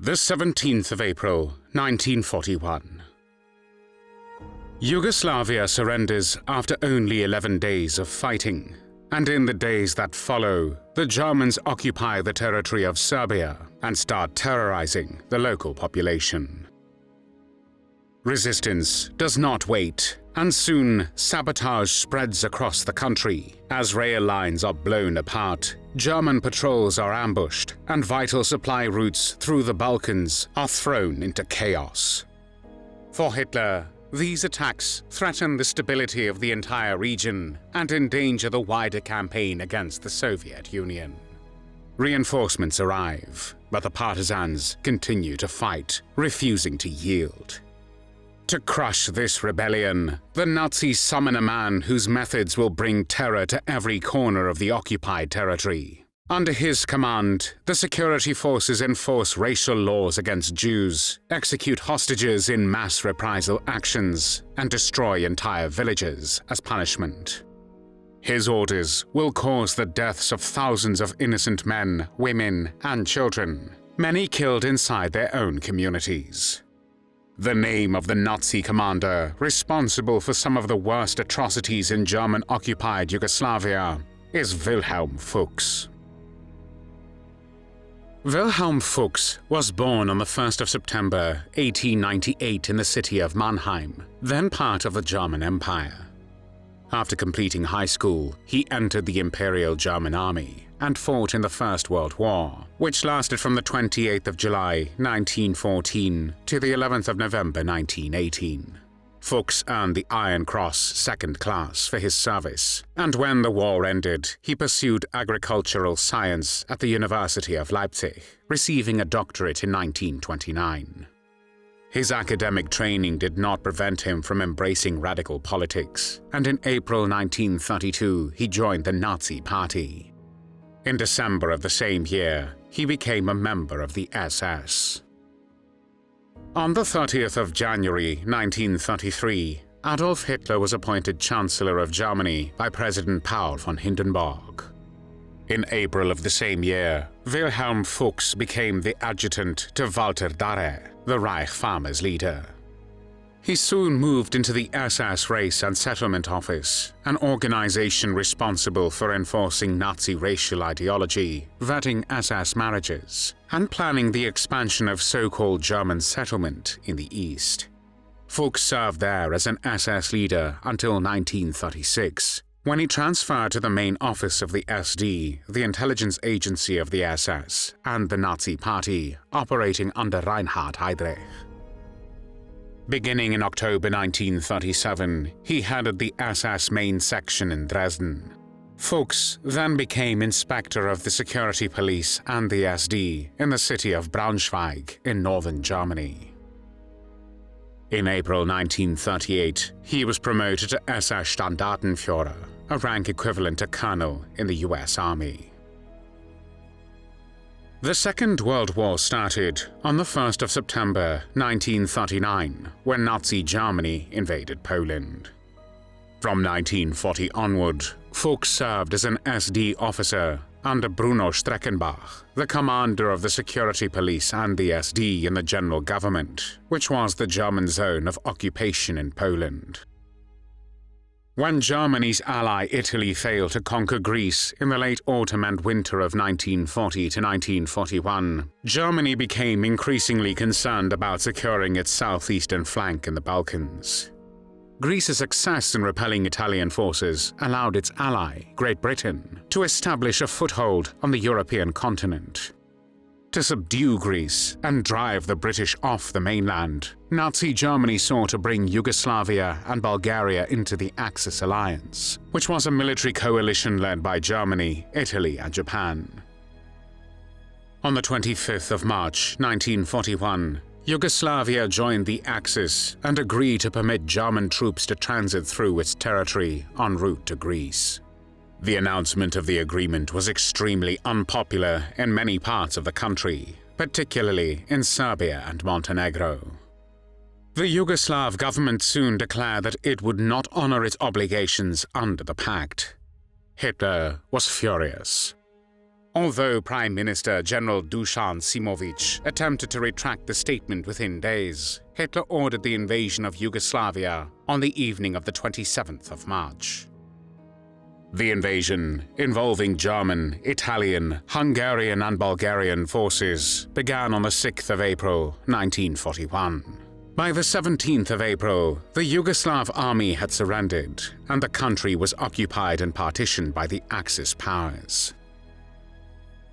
The 17th of April, 1941. Yugoslavia surrenders after only 11 days of fighting, and in the days that follow, the Germans occupy the territory of Serbia and start terrorizing the local population. Resistance does not wait, and soon sabotage spreads across the country. As rail lines are blown apart, German patrols are ambushed, and vital supply routes through the Balkans are thrown into chaos. For Hitler, these attacks threaten the stability of the entire region and endanger the wider campaign against the Soviet Union. Reinforcements arrive, but the partisans continue to fight, refusing to yield. To crush this rebellion, the Nazis summon a man whose methods will bring terror to every corner of the occupied territory. Under his command, the security forces enforce racial laws against Jews, execute hostages in mass reprisal actions, and destroy entire villages as punishment. His orders will cause the deaths of thousands of innocent men, women, and children, many killed inside their own communities. The name of the Nazi commander responsible for some of the worst atrocities in German-occupied Yugoslavia is Wilhelm Fuchs. Wilhelm Fuchs was born on the 1st of September 1898 in the city of Mannheim, then part of the German Empire. After completing high school, he entered the Imperial German Army and fought in the First World War, which lasted from the 28th of July 1914 to the 11th of November 1918. Fuchs earned the Iron Cross Second Class for his service, and when the war ended, he pursued agricultural science at the University of Leipzig, receiving a doctorate in 1929. His academic training did not prevent him from embracing radical politics, and in April 1932 he joined the Nazi Party. In December of the same year, he became a member of the SS. On the 30th of January 1933, Adolf Hitler was appointed Chancellor of Germany by President Paul von Hindenburg. In April of the same year, Wilhelm Fuchs became the adjutant to Walter Darre, the Reich Farmers' leader. He soon moved into the SS Race and Settlement Office, an organization responsible for enforcing Nazi racial ideology, vetting SS marriages, and planning the expansion of so-called German settlement in the East. Fuchs served there as an SS leader until 1936, when he transferred to the main office of the SD, the intelligence agency of the SS, and the Nazi Party, operating under Reinhard Heydrich. Beginning in October 1937, he headed the SS main section in Dresden. Fuchs then became inspector of the security police and the SD in the city of Braunschweig in northern Germany. In April 1938, he was promoted to SS Standartenführer, a rank equivalent to colonel in the US Army. The Second World War started on the 1st of September 1939, when Nazi Germany invaded Poland. From 1940 onward, Fuchs served as an SD officer under Bruno Streckenbach, the commander of the security police and the SD in the general government, which was the German zone of occupation in Poland. When Germany's ally Italy failed to conquer Greece in the late autumn and winter of 1940 to 1941, Germany became increasingly concerned about securing its southeastern flank in the Balkans. Greece's success in repelling Italian forces allowed its ally, Great Britain, to establish a foothold on the European continent. To subdue Greece and drive the British off the mainland, Nazi Germany sought to bring Yugoslavia and Bulgaria into the Axis alliance, which was a military coalition led by Germany, Italy, and Japan. On the 25th of March 1941, Yugoslavia joined the Axis and agreed to permit German troops to transit through its territory en route to Greece. The announcement of the agreement was extremely unpopular in many parts of the country, particularly in Serbia and Montenegro. The Yugoslav government soon declared that it would not honor its obligations under the pact. Hitler was furious. Although Prime Minister General Dusan Simovic attempted to retract the statement within days, Hitler ordered the invasion of Yugoslavia on the evening of the 27th of March. The invasion, involving German, Italian, Hungarian and Bulgarian forces, began on the 6th of April, 1941. By the 17th of April, the Yugoslav army had surrendered, and the country was occupied and partitioned by the Axis powers.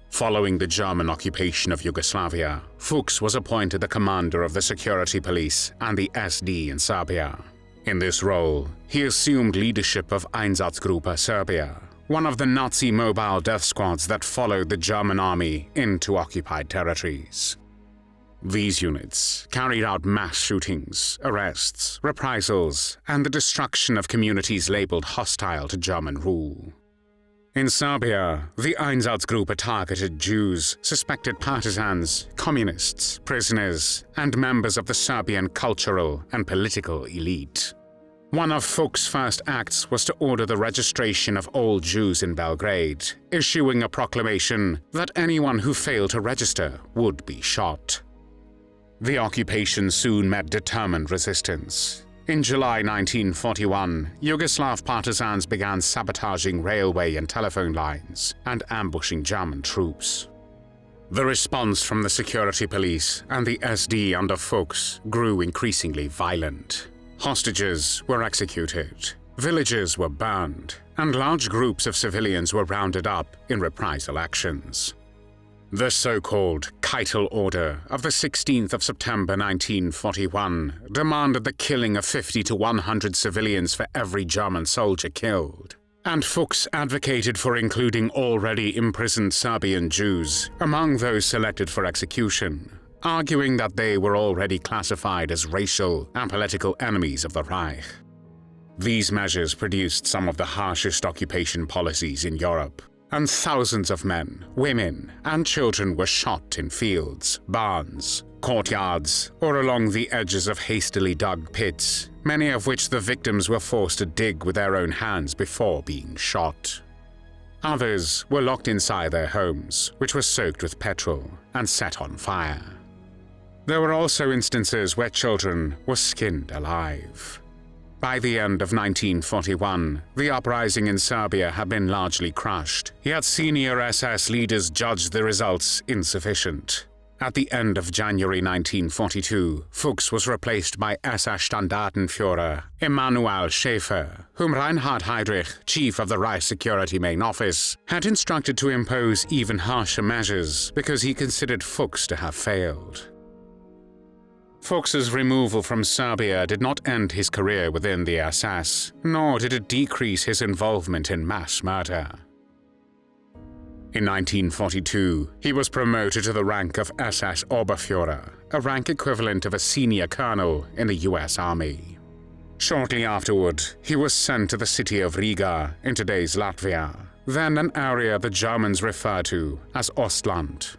Following the German occupation of Yugoslavia, Fuchs was appointed the commander of the security police and the SD in Serbia. In this role, he assumed leadership of Einsatzgruppe Serbia, one of the Nazi mobile death squads that followed the German army into occupied territories. These units carried out mass shootings, arrests, reprisals, and the destruction of communities labeled hostile to German rule. In Serbia, the Einsatzgruppe targeted Jews, suspected partisans, communists, prisoners, and members of the Serbian cultural and political elite. One of Fuchs' first acts was to order the registration of all Jews in Belgrade, issuing a proclamation that anyone who failed to register would be shot. The occupation soon met determined resistance. In July 1941, Yugoslav partisans began sabotaging railway and telephone lines and ambushing German troops. The response from the security police and the SD under Fuchs grew increasingly violent. Hostages were executed, villages were burned, and large groups of civilians were rounded up in reprisal actions. The so-called Keitel Order of the 16th of September 1941 demanded the killing of 50 to 100 civilians for every German soldier killed, and Fuchs advocated for including already imprisoned Serbian Jews among those selected for execution, arguing that they were already classified as racial and political enemies of the Reich. These measures produced some of the harshest occupation policies in Europe, and thousands of men, women, and children were shot in fields, barns, courtyards, or along the edges of hastily dug pits, many of which the victims were forced to dig with their own hands before being shot. Others were locked inside their homes, which were soaked with petrol and set on fire. There were also instances where children were skinned alive. By the end of 1941, the uprising in Serbia had been largely crushed, yet senior SS leaders judged the results insufficient. At the end of January 1942, Fuchs was replaced by SS Standartenführer Emanuel Schäfer, whom Reinhard Heydrich, chief of the Reich Security Main Office, had instructed to impose even harsher measures because he considered Fuchs to have failed. Fuchs's removal from Serbia did not end his career within the SS, nor did it decrease his involvement in mass murder. In 1942, he was promoted to the rank of SS Oberführer, a rank equivalent of a senior colonel in the US Army. Shortly afterward, he was sent to the city of Riga in today's Latvia, then an area the Germans refer to as Ostland.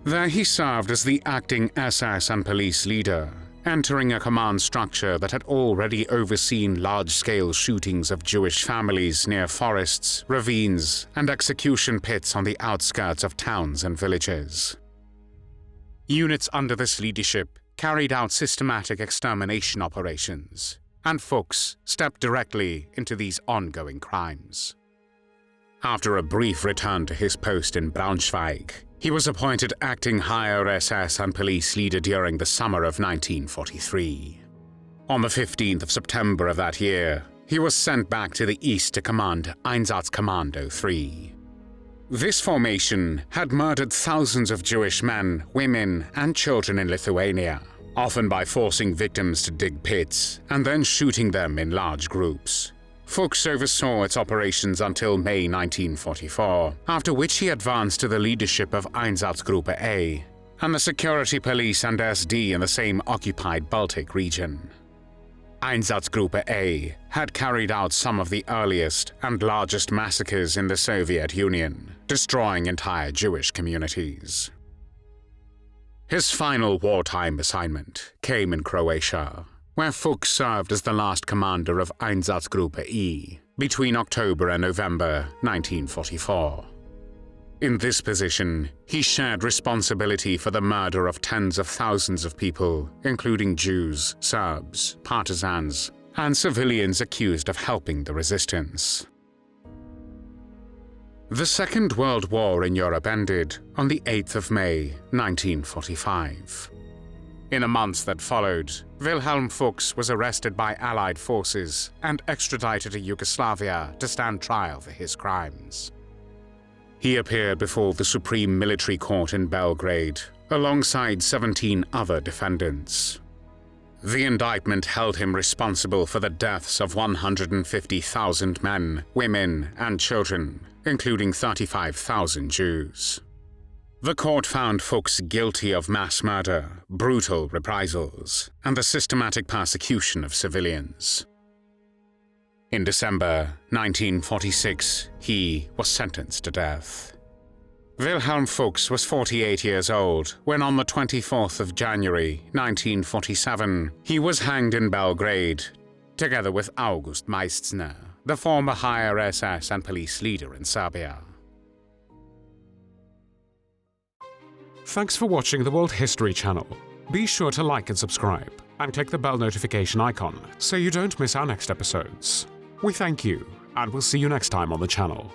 There he served as the acting SS and police leader, entering a command structure that had already overseen large-scale shootings of Jewish families near forests, ravines, and execution pits on the outskirts of towns and villages. Units under this leadership carried out systematic extermination operations, and Fuchs stepped directly into these ongoing crimes. After a brief return to his post in Braunschweig, he was appointed acting higher SS and police leader during the summer of 1943. On the 15th of September of that year, he was sent back to the east to command Einsatzkommando 3. This formation had murdered thousands of Jewish men, women, and children in Lithuania, often by forcing victims to dig pits and then shooting them in large groups. Fuchs oversaw its operations until May 1944, after which he advanced to the leadership of Einsatzgruppe A and the security police and SD in the same occupied Baltic region. Einsatzgruppe A had carried out some of the earliest and largest massacres in the Soviet Union, destroying entire Jewish communities. His final wartime assignment came in Croatia, where Fuchs served as the last commander of Einsatzgruppe E between October and November 1944. In this position, he shared responsibility for the murder of tens of thousands of people, including Jews, Serbs, partisans, and civilians accused of helping the resistance. The Second World War in Europe ended on the 8th of May, 1945. In a month that followed, Wilhelm Fuchs was arrested by Allied forces and extradited to Yugoslavia to stand trial for his crimes. He appeared before the Supreme Military Court in Belgrade, alongside 17 other defendants. The indictment held him responsible for the deaths of 150,000 men, women, and children, including 35,000 Jews. The court found Fuchs guilty of mass murder, brutal reprisals, and the systematic persecution of civilians. In December 1946, he was sentenced to death. Wilhelm Fuchs was 48 years old when on the 24th of January 1947, he was hanged in Belgrade, together with August Meissner, the former higher SS and police leader in Serbia. Thanks for watching the World History Channel. Be sure to like and subscribe, and click the bell notification icon so you don't miss our next episodes. We thank you, and we'll see you next time on the channel.